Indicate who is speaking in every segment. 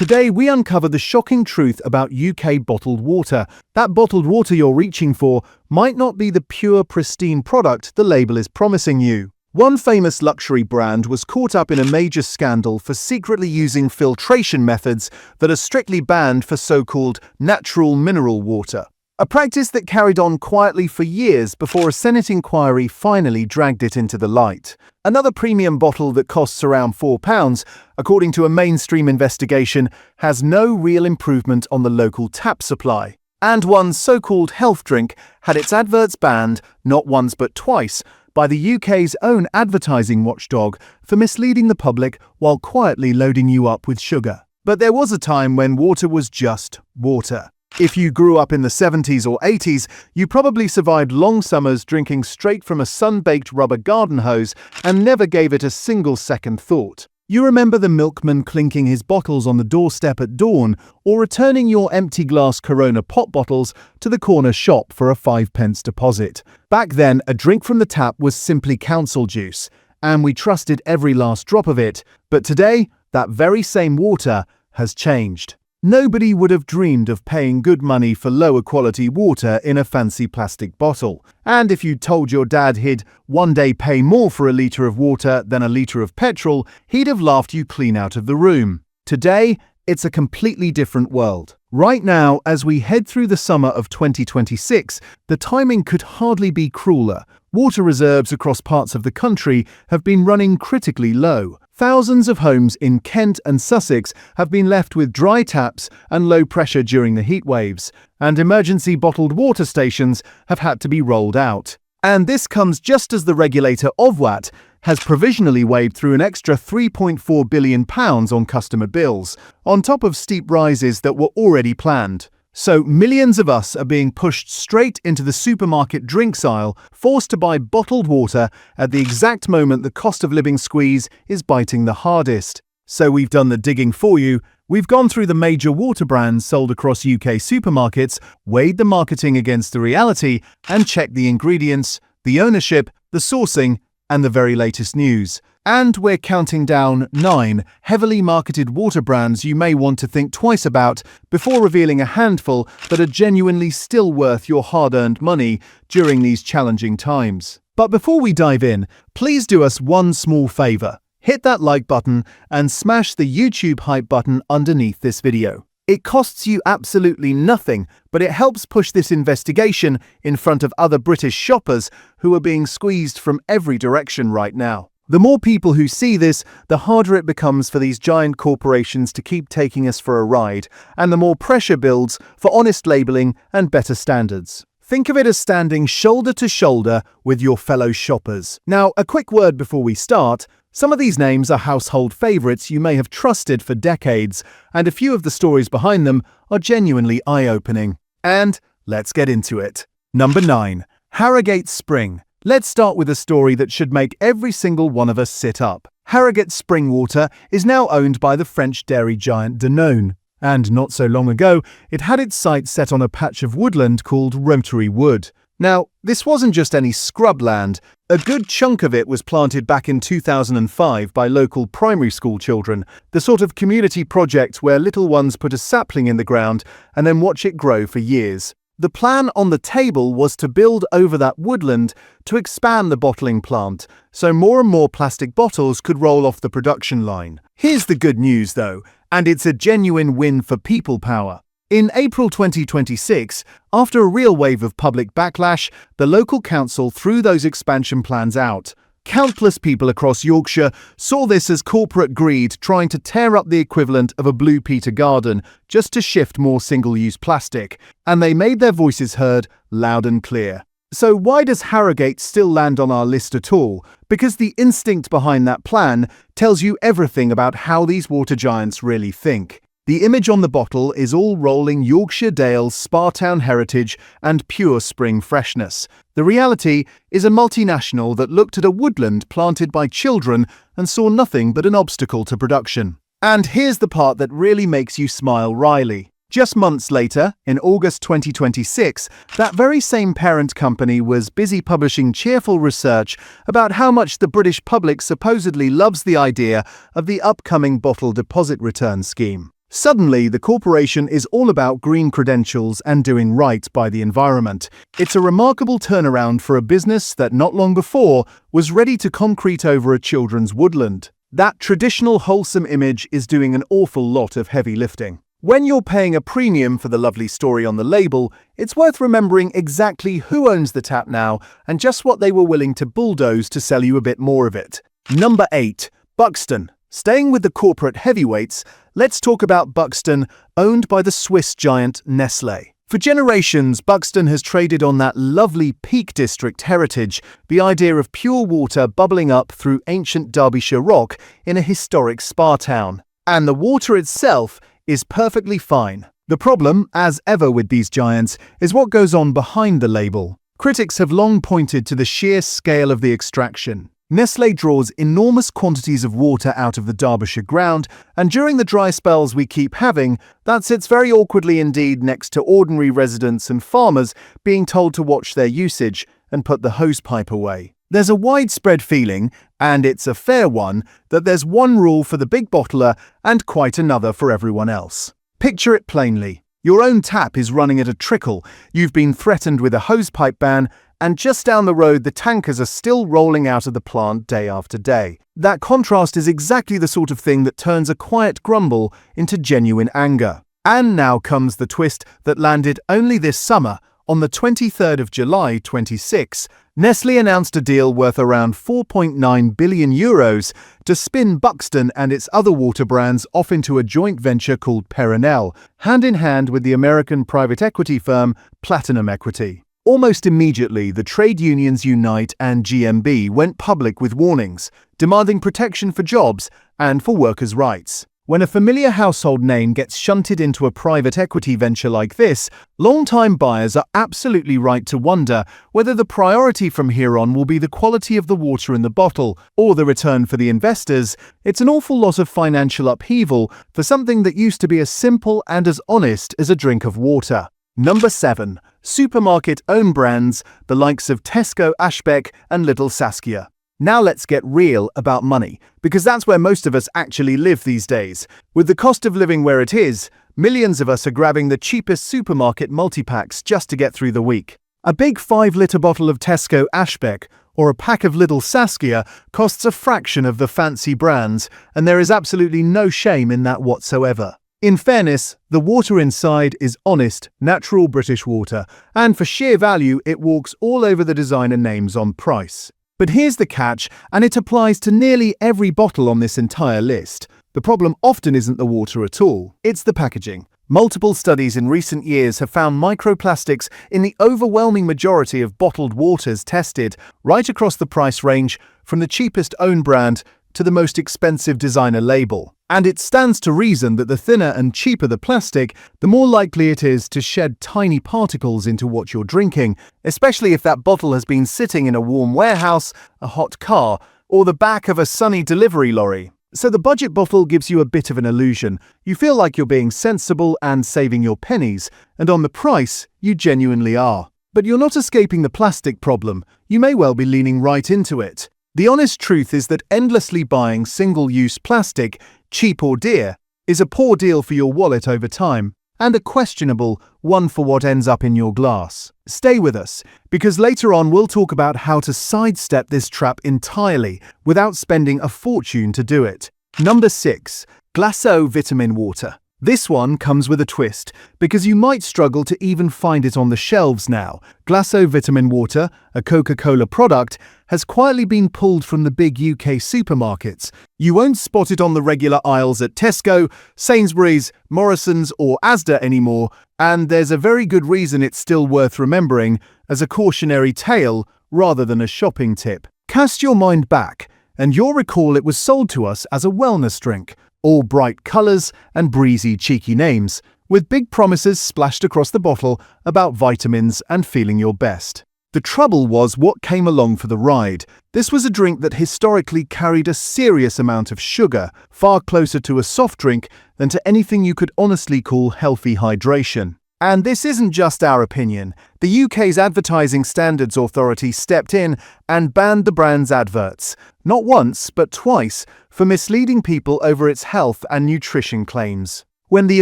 Speaker 1: Today we uncover the shocking truth about UK bottled water. That bottled water you're reaching for might not be the pure, pristine product the label is promising you. One famous luxury brand was caught up in a major scandal for secretly using filtration methods that are strictly banned for so-called natural mineral water. A practice that carried on quietly for years before a Senate inquiry finally dragged it into the light. Another premium bottle that costs around £4, according to a mainstream investigation, has no real improvement on the local tap supply. And one so-called health drink had its adverts banned, not once but twice, by the UK's own advertising watchdog for misleading the public while quietly loading you up with sugar. But there was a time when water was just water. If you grew up in the 70s or 80s, you probably survived long summers drinking straight from a sun-baked rubber garden hose and never gave it a single second thought. You remember the milkman clinking his bottles on the doorstep at dawn, or returning your empty glass Corona pop bottles to the corner shop for a 5p deposit. Back then, a drink from the tap was simply council juice, and we trusted every last drop of it. But today, that very same water has changed. Nobody would have dreamed of paying good money for lower quality water in a fancy plastic bottle. And if you told your dad he'd one day pay more for a litre of water than a litre of petrol, he'd have laughed you clean out of the room. Today, it's a completely different world. Right now, as we head through the summer of 2026, the timing could hardly be crueler. Water reserves across parts of the country have been running critically low. Thousands of homes in Kent and Sussex have been left with dry taps and low pressure during the heat waves, and emergency bottled water stations have had to be rolled out. And this comes just as the regulator Ofwat has provisionally waved through an extra £3.4 billion on customer bills, on top of steep rises that were already planned. So millions of us are being pushed straight into the supermarket drinks aisle, forced to buy bottled water at the exact moment the cost of living squeeze is biting the hardest. So we've done the digging for you. We've gone through the major water brands sold across UK supermarkets, weighed the marketing against the reality, and checked the ingredients, the ownership, the sourcing, and the very latest news. And we're counting down 9 heavily marketed water brands you may want to think twice about before revealing a handful that are genuinely still worth your hard-earned money during these challenging times. But before we dive in, please do us one small favor. Hit that like button and smash the YouTube hype button underneath this video. It costs you absolutely nothing, but it helps push this investigation in front of other British shoppers who are being squeezed from every direction right now. The more people who see this, the harder it becomes for these giant corporations to keep taking us for a ride, and the more pressure builds for honest labeling and better standards. Think of it as standing shoulder to shoulder with your fellow shoppers. Now, a quick word before we start. Some of these names are household favorites you may have trusted for decades, and a few of the stories behind them are genuinely eye-opening. And let's get into it. Number 9. Harrogate Spring. Let's start with a story that should make every single one of us sit up. Harrogate Spring Water is now owned by the French dairy giant Danone, and not so long ago, it had its sights set on a patch of woodland called Rotary Wood. Now, this wasn't just any scrubland. A good chunk of it was planted back in 2005 by local primary school children, the sort of community project where little ones put a sapling in the ground and then watch it grow for years. The plan on the table was to build over that woodland to expand the bottling plant, so more and more plastic bottles could roll off the production line. Here's the good news though, and it's a genuine win for people power. In April 2026, after a real wave of public backlash, the local council threw those expansion plans out. Countless people across Yorkshire saw this as corporate greed trying to tear up the equivalent of a Blue Peter garden just to shift more single-use plastic, and they made their voices heard loud and clear. So why does Harrogate still land on our list at all? Because the instinct behind that plan tells you everything about how these water giants really think. The image on the bottle is all rolling Yorkshire Dales, Spa-town heritage and pure spring freshness. The reality is a multinational that looked at a woodland planted by children and saw nothing but an obstacle to production. And here's the part that really makes you smile wryly. Just months later, in August 2026, that very same parent company was busy publishing cheerful research about how much the British public supposedly loves the idea of the upcoming bottle deposit return scheme. Suddenly, the corporation is all about green credentials and doing right by the environment. It's a remarkable turnaround for a business that not long before was ready to concrete over a children's woodland. That traditional wholesome image is doing an awful lot of heavy lifting. When you're paying a premium for the lovely story on the label, it's worth remembering exactly who owns the tap now and just what they were willing to bulldoze to sell you a bit more of it. Number 8. Buxton. Staying with the corporate heavyweights, let's talk about Buxton, owned by the Swiss giant Nestlé. For generations, Buxton has traded on that lovely Peak District heritage, the idea of pure water bubbling up through ancient Derbyshire rock in a historic spa town. And the water itself is perfectly fine. The problem, as ever with these giants, is what goes on behind the label. Critics have long pointed to the sheer scale of the extraction. Nestlé draws enormous quantities of water out of the Derbyshire ground, and during the dry spells we keep having, that sits very awkwardly indeed next to ordinary residents and farmers being told to watch their usage and put the hosepipe away. There's a widespread feeling, and it's a fair one, that there's one rule for the big bottler and quite another for everyone else. Picture it plainly. Your own tap is running at a trickle, you've been threatened with a hosepipe ban, and just down the road the tankers are still rolling out of the plant day after day. That contrast is exactly the sort of thing that turns a quiet grumble into genuine anger. And now comes the twist that landed only this summer. On the 23rd of July 26, Nestlé announced a deal worth around €4.9 billion to spin Buxton and its other water brands off into a joint venture called Perrier, hand in hand with the American private equity firm Platinum Equity. Almost immediately, the trade unions Unite and GMB went public with warnings, demanding protection for jobs and for workers' rights. When a familiar household name gets shunted into a private equity venture like this, long-time buyers are absolutely right to wonder whether the priority from here on will be the quality of the water in the bottle or the return for the investors. It's an awful lot of financial upheaval for something that used to be as simple and as honest as a drink of water. Number 7. Supermarket own brands, the likes of Tesco, Ashbeck and Little Saskia. Now let's get real about money, because that's where most of us actually live these days. With the cost of living where it is, millions of us are grabbing the cheapest supermarket multi-packs just to get through the week. A big 5-litre bottle of Tesco Ashbeck or a pack of Little Saskia costs a fraction of the fancy brands, and there is absolutely no shame in that whatsoever. In fairness, the water inside is honest, natural British water, and for sheer value it walks all over the designer names on price. But here's the catch, and it applies to nearly every bottle on this entire list. The problem often isn't the water at all, it's the packaging. Multiple studies in recent years have found microplastics in the overwhelming majority of bottled waters tested, right across the price range, from the cheapest own brand to the most expensive designer label. And it stands to reason that the thinner and cheaper the plastic, the more likely it is to shed tiny particles into what you're drinking, especially if that bottle has been sitting in a warm warehouse, a hot car, or the back of a sunny delivery lorry. So the budget bottle gives you a bit of an illusion. You feel like you're being sensible and saving your pennies, and on the price, you genuinely are. But you're not escaping the plastic problem. You may well be leaning right into it. The honest truth is that endlessly buying single-use plastic, cheap or dear, is a poor deal for your wallet over time, and a questionable one for what ends up in your glass. Stay with us, because later on we'll talk about how to sidestep this trap entirely without spending a fortune to do it. Number 6. Glaceau Vitaminwater. This one comes with a twist, because you might struggle to even find it on the shelves now. Glaceau Vitaminwater, a Coca-Cola product, has quietly been pulled from the big UK supermarkets. You won't spot it on the regular aisles at Tesco, Sainsbury's, Morrison's or Asda anymore, and there's a very good reason it's still worth remembering as a cautionary tale rather than a shopping tip. Cast your mind back, and you'll recall it was sold to us as a wellness drink. All bright colours and breezy, cheeky names, with big promises splashed across the bottle about vitamins and feeling your best. The trouble was what came along for the ride. This was a drink that historically carried a serious amount of sugar, far closer to a soft drink than to anything you could honestly call healthy hydration. And this isn't just our opinion. The UK's Advertising Standards Authority stepped in and banned the brand's adverts, not once but twice, for misleading people over its health and nutrition claims. When the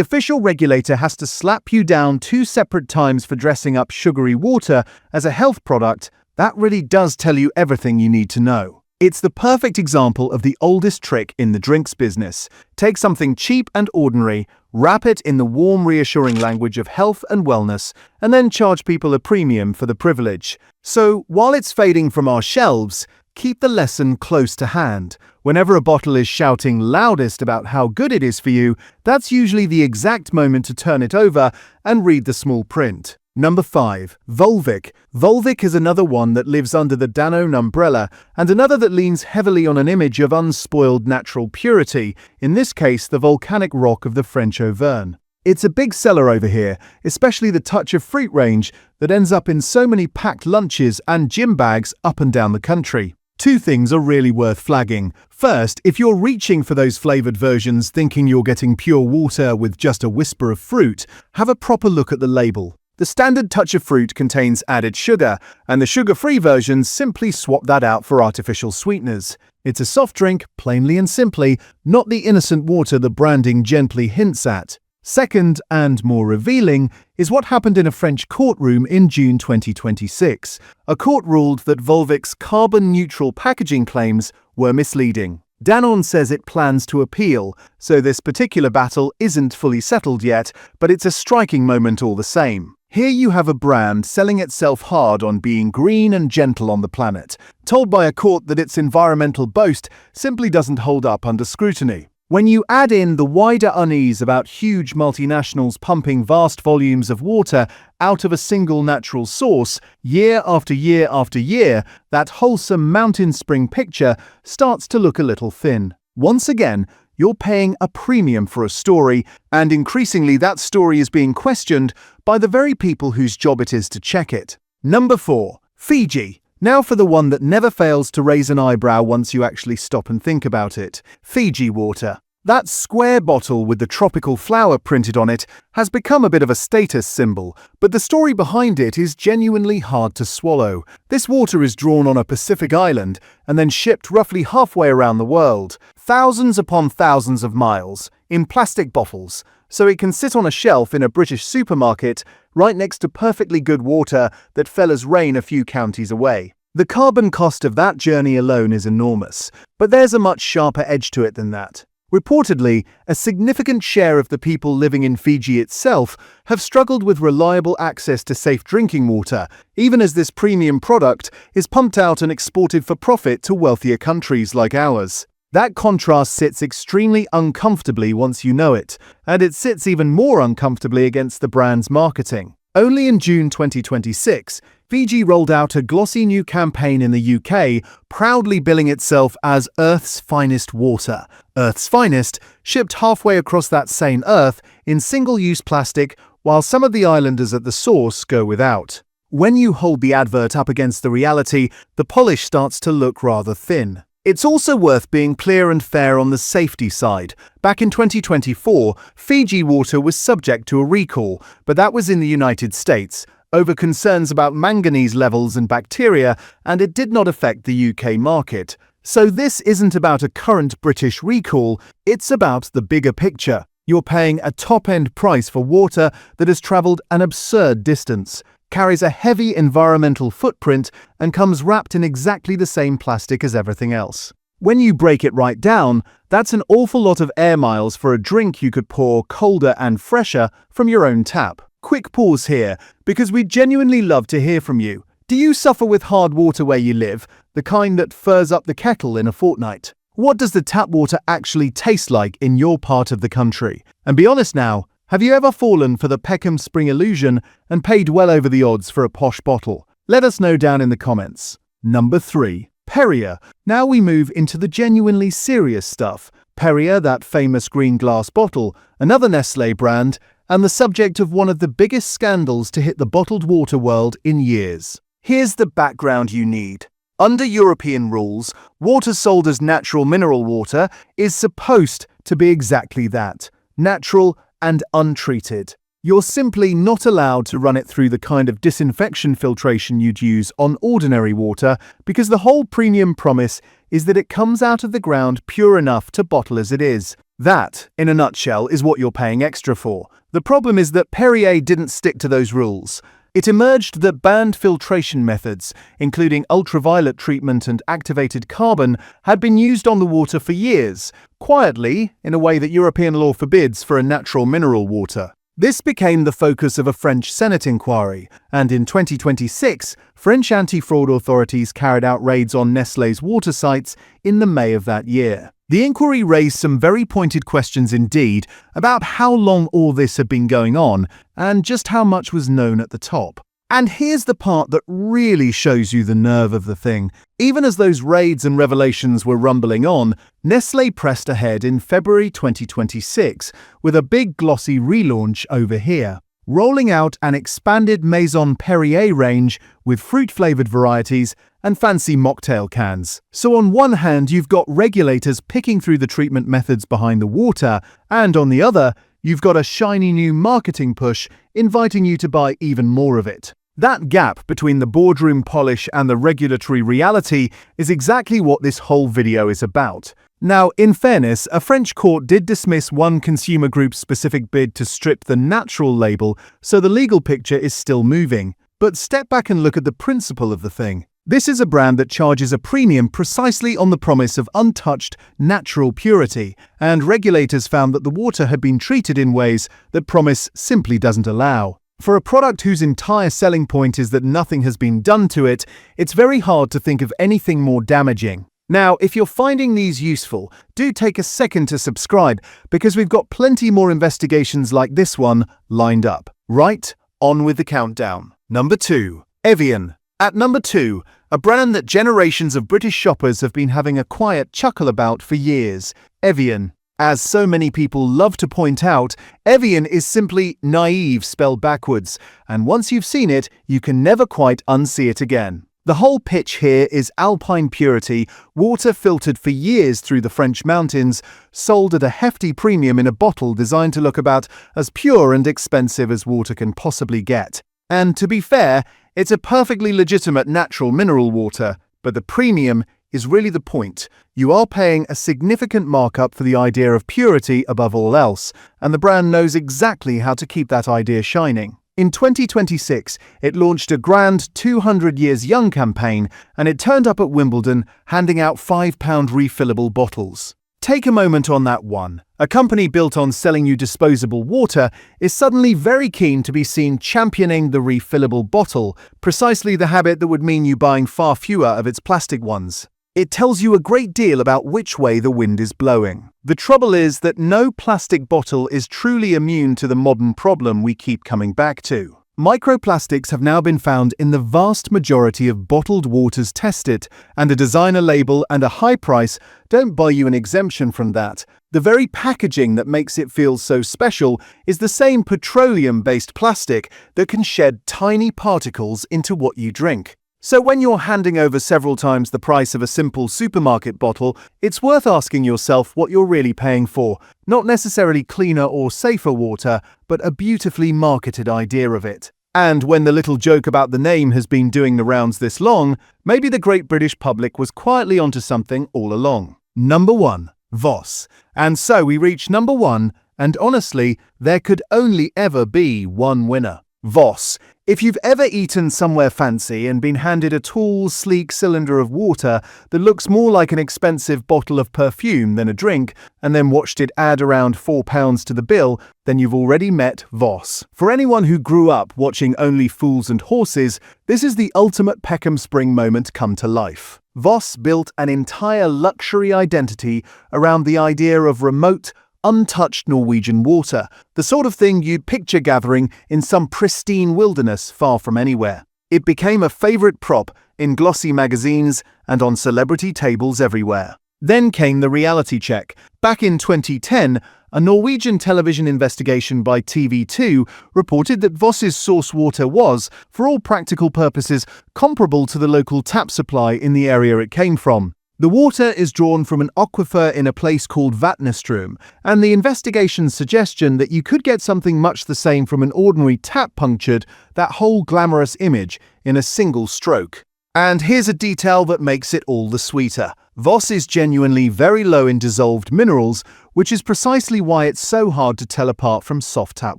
Speaker 1: official regulator has to slap you down 2 separate times for dressing up sugary water as a health product, that really does tell you everything you need to know. It's the perfect example of the oldest trick in the drinks business. Take something cheap and ordinary, wrap it in the warm, reassuring language of health and wellness, and then charge people a premium for the privilege. So, while it's fading from our shelves, keep the lesson close to hand. Whenever a bottle is shouting loudest about how good it is for you, that's usually the exact moment to turn it over and read the small print. Number 5. Volvic. Volvic is another one that lives under the Danone umbrella, and another that leans heavily on an image of unspoiled natural purity, in this case the volcanic rock of the French Auvergne. It's a big seller over here, especially the touch of fruit range that ends up in so many packed lunches and gym bags up and down the country. 2 things are really worth flagging. First, if you're reaching for those flavored versions thinking you're getting pure water with just a whisper of fruit, have a proper look at the label. The standard touch of fruit contains added sugar, and the sugar-free versions simply swap that out for artificial sweeteners. It's a soft drink, plainly and simply, not the innocent water the branding gently hints at. Second, and more revealing, is what happened in a French courtroom in June 2026. A court ruled that Volvic's carbon-neutral packaging claims were misleading. Danone says it plans to appeal, so this particular battle isn't fully settled yet, but it's a striking moment all the same. Here you have a brand selling itself hard on being green and gentle on the planet, told by a court that its environmental boast simply doesn't hold up under scrutiny. When you add in the wider unease about huge multinationals pumping vast volumes of water out of a single natural source, year after year after year, that wholesome mountain spring picture starts to look a little thin. Once again, you're paying a premium for a story, and increasingly that story is being questioned by the very people whose job it is to check it. Number 4. Fiji. Now for the one that never fails to raise an eyebrow once you actually stop and think about it. Fiji Water. That square bottle with the tropical flower printed on it has become a bit of a status symbol, but the story behind it is genuinely hard to swallow. This water is drawn on a Pacific island and then shipped roughly halfway around the world, thousands upon thousands of miles, in plastic bottles, so it can sit on a shelf in a British supermarket right next to perfectly good water that fell as rain a few counties away. The carbon cost of that journey alone is enormous, but there's a much sharper edge to it than that. Reportedly, a significant share of the people living in Fiji itself have struggled with reliable access to safe drinking water, even as this premium product is pumped out and exported for profit to wealthier countries like ours. That contrast sits extremely uncomfortably once you know it, and it sits even more uncomfortably against the brand's marketing. Only in June 2026, Fiji rolled out a glossy new campaign in the UK, proudly billing itself as Earth's finest water. Earth's finest, shipped halfway across that same Earth in single-use plastic, while some of the islanders at the source go without. When you hold the advert up against the reality, the polish starts to look rather thin. It's also worth being clear and fair on the safety side. Back in 2024, Fiji Water was subject to a recall, but that was in the United States, over concerns about manganese levels and bacteria, and it did not affect the UK market. So this isn't about a current British recall, it's about the bigger picture. You're paying a top-end price for water that has travelled an absurd distance, carries a heavy environmental footprint, and comes wrapped in exactly the same plastic as everything else. When you break it right down, that's an awful lot of air miles for a drink you could pour colder and fresher from your own tap. Quick pause here, because we'd genuinely love to hear from you. Do you suffer with hard water where you live, the kind that furs up the kettle in a fortnight? What does the tap water actually taste like in your part of the country? And be honest now, have you ever fallen for the Peckham Spring illusion and paid well over the odds for a posh bottle? Let us know down in the comments. Number 3. Perrier. Now we move into the genuinely serious stuff. Perrier, that famous green glass bottle, another Nestlé brand, and the subject of one of the biggest scandals to hit the bottled water world in years. Here's the background you need. Under European rules, water sold as natural mineral water is supposed to be exactly that, natural and untreated. You're simply not allowed to run it through the kind of disinfection filtration you'd use on ordinary water, because the whole premium promise is that it comes out of the ground pure enough to bottle as it is. That, in a nutshell, is what you're paying extra for. The problem is that Perrier didn't stick to those rules. It emerged that banned filtration methods, including ultraviolet treatment and activated carbon, had been used on the water for years, quietly, in a way that European law forbids for a natural mineral water. This became the focus of a French Senate inquiry, and in 2026, French anti-fraud authorities carried out raids on Nestlé's water sites in the May of that year. The inquiry raised some very pointed questions indeed about how long all this had been going on and just how much was known at the top. And here's the part that really shows you the nerve of the thing. Even as those raids and revelations were rumbling on, Nestlé pressed ahead in February 2026 with a big glossy relaunch over here, rolling out an expanded Maison Perrier range with fruit-flavored varieties and fancy mocktail cans. So on one hand, you've got regulators picking through the treatment methods behind the water, and on the other, you've got a shiny new marketing push inviting you to buy even more of it. That gap between the boardroom polish and the regulatory reality is exactly what this whole video is about. Now, in fairness, a French court did dismiss one consumer group's specific bid to strip the natural label, so the legal picture is still moving. But step back and look at the principle of the thing. This is a brand that charges a premium precisely on the promise of untouched, natural purity, and regulators found that the water had been treated in ways that promise simply doesn't allow. For a product whose entire selling point is that nothing has been done to it, it's very hard to think of anything more damaging. Now, if you're finding these useful, do take a second to subscribe, because we've got plenty more investigations like this one lined up. Right, on with the countdown. Number 2. Evian. At number 2, a brand that generations of British shoppers have been having a quiet chuckle about for years, Evian. As so many people love to point out, Evian is simply naive spelled backwards, and once you've seen it, you can never quite unsee it again. The whole pitch here is alpine purity, water filtered for years through the French mountains, sold at a hefty premium in a bottle designed to look about as pure and expensive as water can possibly get. And to be fair, it's a perfectly legitimate natural mineral water, but the premium is really the point. You are paying a significant markup for the idea of purity above all else, and the brand knows exactly how to keep that idea shining. In 2026, it launched a grand 200 Years Young campaign, and it turned up at Wimbledon handing out £5 refillable bottles. Take a moment on that one. A company built on selling you disposable water is suddenly very keen to be seen championing the refillable bottle, precisely the habit that would mean you buying far fewer of its plastic ones. It tells you a great deal about which way the wind is blowing. The trouble is that no plastic bottle is truly immune to the modern problem we keep coming back to. Microplastics have now been found in the vast majority of bottled waters tested, and a designer label and a high price don't buy you an exemption from that. The very packaging that makes it feel so special is the same petroleum-based plastic that can shed tiny particles into what you drink. So when you're handing over several times the price of a simple supermarket bottle, it's worth asking yourself what you're really paying for. Not necessarily cleaner or safer water, but a beautifully marketed idea of it. And when the little joke about the name has been doing the rounds this long, maybe the great British public was quietly onto something all along. Number 1. Voss. And so we reach number 1, and honestly, there could only ever be one winner. Voss. If you've ever eaten somewhere fancy and been handed a tall, sleek cylinder of water that looks more like an expensive bottle of perfume than a drink, and then watched it add around £4 to the bill, then you've already met Voss. For anyone who grew up watching Only Fools and Horses, this is the ultimate Peckham Spring moment come to life. Voss built an entire luxury identity around the idea of remote, untouched Norwegian water, the sort of thing you'd picture gathering in some pristine wilderness far from anywhere. It became a favorite prop in glossy magazines and on celebrity tables everywhere. Then came the reality check. Back in 2010, a Norwegian television investigation by TV2 reported that Voss's source water was, for all practical purposes, comparable to the local tap supply in the area it came from. The water is drawn from an aquifer in a place called Vatnestrom, and the investigation's suggestion that you could get something much the same from an ordinary tap punctured that whole glamorous image in a single stroke. And here's a detail that makes it all the sweeter. Voss is genuinely very low in dissolved minerals, which is precisely why it's so hard to tell apart from soft tap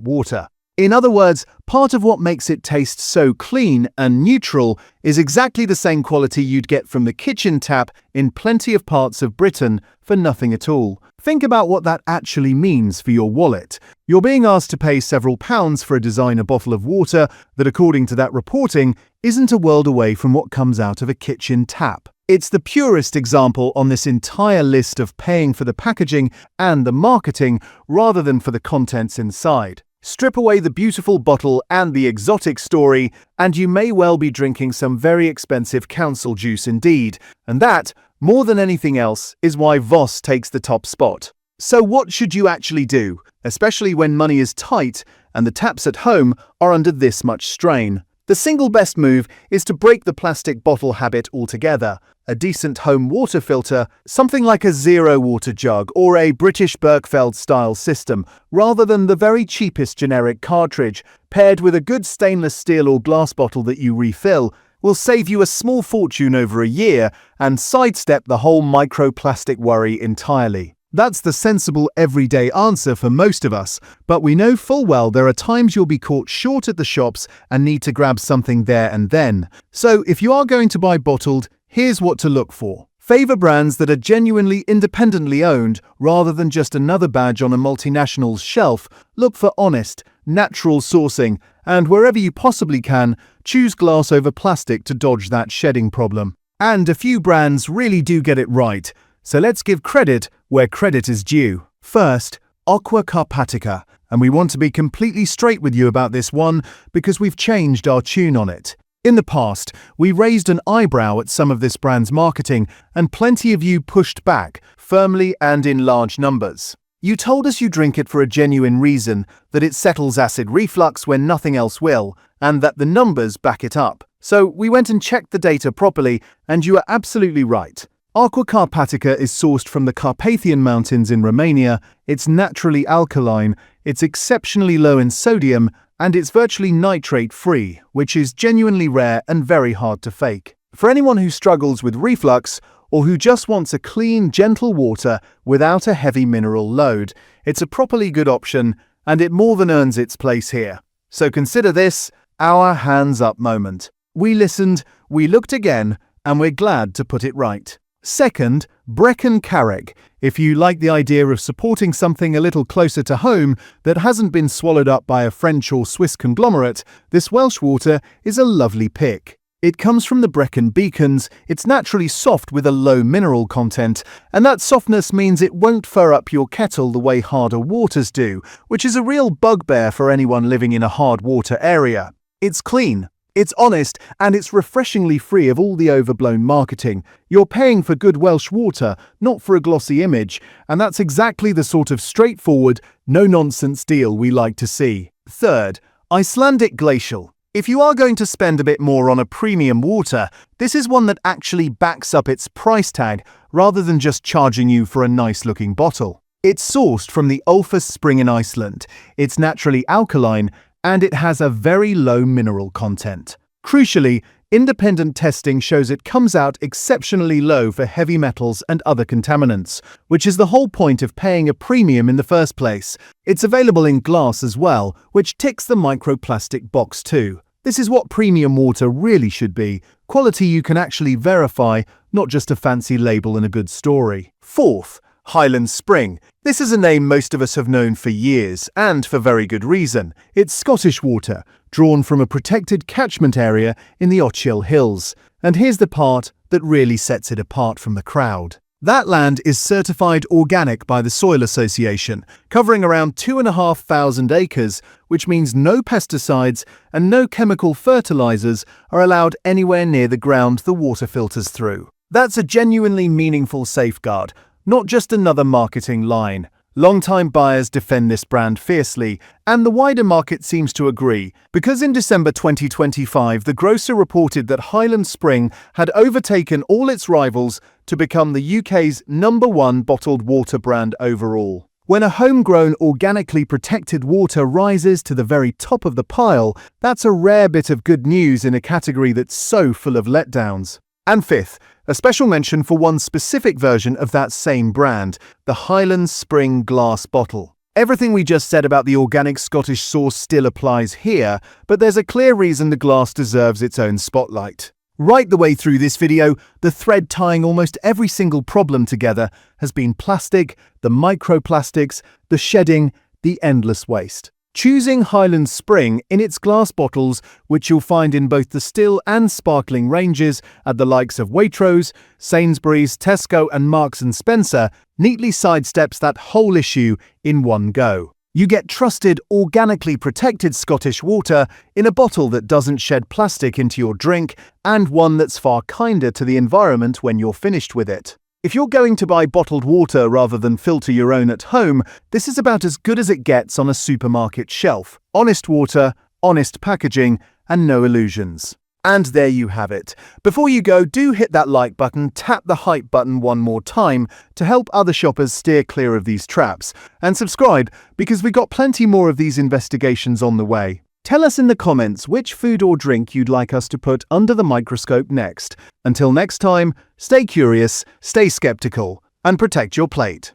Speaker 1: water. In other words, part of what makes it taste so clean and neutral is exactly the same quality you'd get from the kitchen tap in plenty of parts of Britain for nothing at all. Think about what that actually means for your wallet. You're being asked to pay several pounds for a designer bottle of water that, according to that reporting, isn't a world away from what comes out of a kitchen tap. It's the purest example on this entire list of paying for the packaging and the marketing rather than for the contents inside. Strip away the beautiful bottle and the exotic story, and you may well be drinking some very expensive council juice indeed. And that, more than anything else, is why Voss takes the top spot. So what should you actually do, especially when money is tight and the taps at home are under this much strain? The single best move is to break the plastic bottle habit altogether. A decent home water filter, something like a zero water jug or a British Berkefeld-style system, rather than the very cheapest generic cartridge, paired with a good stainless steel or glass bottle that you refill, will save you a small fortune over a year and sidestep the whole microplastic worry entirely. That's the sensible everyday answer for most of us, but we know full well there are times you'll be caught short at the shops and need to grab something there and then. So if you are going to buy bottled, here's what to look for. Favor brands that are genuinely independently owned rather than just another badge on a multinational's shelf. Look for honest, natural sourcing, and wherever you possibly can, choose glass over plastic to dodge that shedding problem. And a few brands really do get it right. So let's give credit where credit is due. First, Aqua Carpatica, and we want to be completely straight with you about this one because we've changed our tune on it. In the past, we raised an eyebrow at some of this brand's marketing, and plenty of you pushed back, firmly and in large numbers. You told us you drink it for a genuine reason, that it settles acid reflux when nothing else will, and that the numbers back it up. So we went and checked the data properly, and you are absolutely right. Aqua Carpatica is sourced from the Carpathian Mountains in Romania, it's naturally alkaline, it's exceptionally low in sodium, and it's virtually nitrate-free, which is genuinely rare and very hard to fake. For anyone who struggles with reflux, or who just wants a clean, gentle water without a heavy mineral load, it's a properly good option, and it more than earns its place here. So consider this our hands-up moment. We listened, we looked again, and we're glad to put it right. Second, Brecon Carreg. If you like the idea of supporting something a little closer to home that hasn't been swallowed up by a French or Swiss conglomerate, this Welsh water is a lovely pick. It comes from the Brecon Beacons, it's naturally soft with a low mineral content, and that softness means it won't fur up your kettle the way harder waters do, which is a real bugbear for anyone living in a hard water area. It's clean. It's honest, and it's refreshingly free of all the overblown marketing. You're paying for good Welsh water, not for a glossy image, and that's exactly the sort of straightforward, no-nonsense deal we like to see. Third, Icelandic Glacial. If you are going to spend a bit more on a premium water, this is one that actually backs up its price tag rather than just charging you for a nice-looking bottle. It's sourced from the Harrogate Spring in Iceland. It's naturally alkaline, and it has a very low mineral content. Crucially, independent testing shows it comes out exceptionally low for heavy metals and other contaminants, which is the whole point of paying a premium in the first place. It's available in glass as well, which ticks the microplastic box too. This is what premium water really should be, quality you can actually verify, not just a fancy label and a good story. Fourth, Highland Spring. This is a name most of us have known for years, and for very good reason. It's Scottish water, drawn from a protected catchment area in the Ochil Hills. And here's the part that really sets it apart from the crowd. That land is certified organic by the Soil Association, covering around 2,500 acres, which means no pesticides and no chemical fertilizers are allowed anywhere near the ground the water filters through. That's a genuinely meaningful safeguard, not just another marketing line. Long-time buyers defend this brand fiercely, and the wider market seems to agree, because in December 2025, the grocer reported that Highland Spring had overtaken all its rivals to become the UK's #1 bottled water brand overall. When a homegrown, organically protected water rises to the very top of the pile, that's a rare bit of good news in a category that's so full of letdowns. And fifth, A special mention for one specific version of that same brand, the Highland Spring glass bottle. Everything we just said about the organic Scottish sauce still applies here, but there's a clear reason the glass deserves its own spotlight. Right the way through this video, the thread tying almost every single problem together has been plastic, the microplastics, the shedding, the endless waste. Choosing Highland Spring in its glass bottles, which you'll find in both the still and sparkling ranges at the likes of Waitrose, Sainsbury's, Tesco and Marks & Spencer, neatly sidesteps that whole issue in one go. You get trusted, organically protected Scottish water in a bottle that doesn't shed plastic into your drink and one that's far kinder to the environment when you're finished with it. If you're going to buy bottled water rather than filter your own at home, this is about as good as it gets on a supermarket shelf. Honest water, honest packaging, and no illusions. And there you have it. Before you go, do hit that like button, tap the hype button one more time to help other shoppers steer clear of these traps, and subscribe because we got plenty more of these investigations on the way. Tell us in the comments which food or drink you'd like us to put under the microscope next. Until next time, stay curious, stay skeptical, and protect your plate.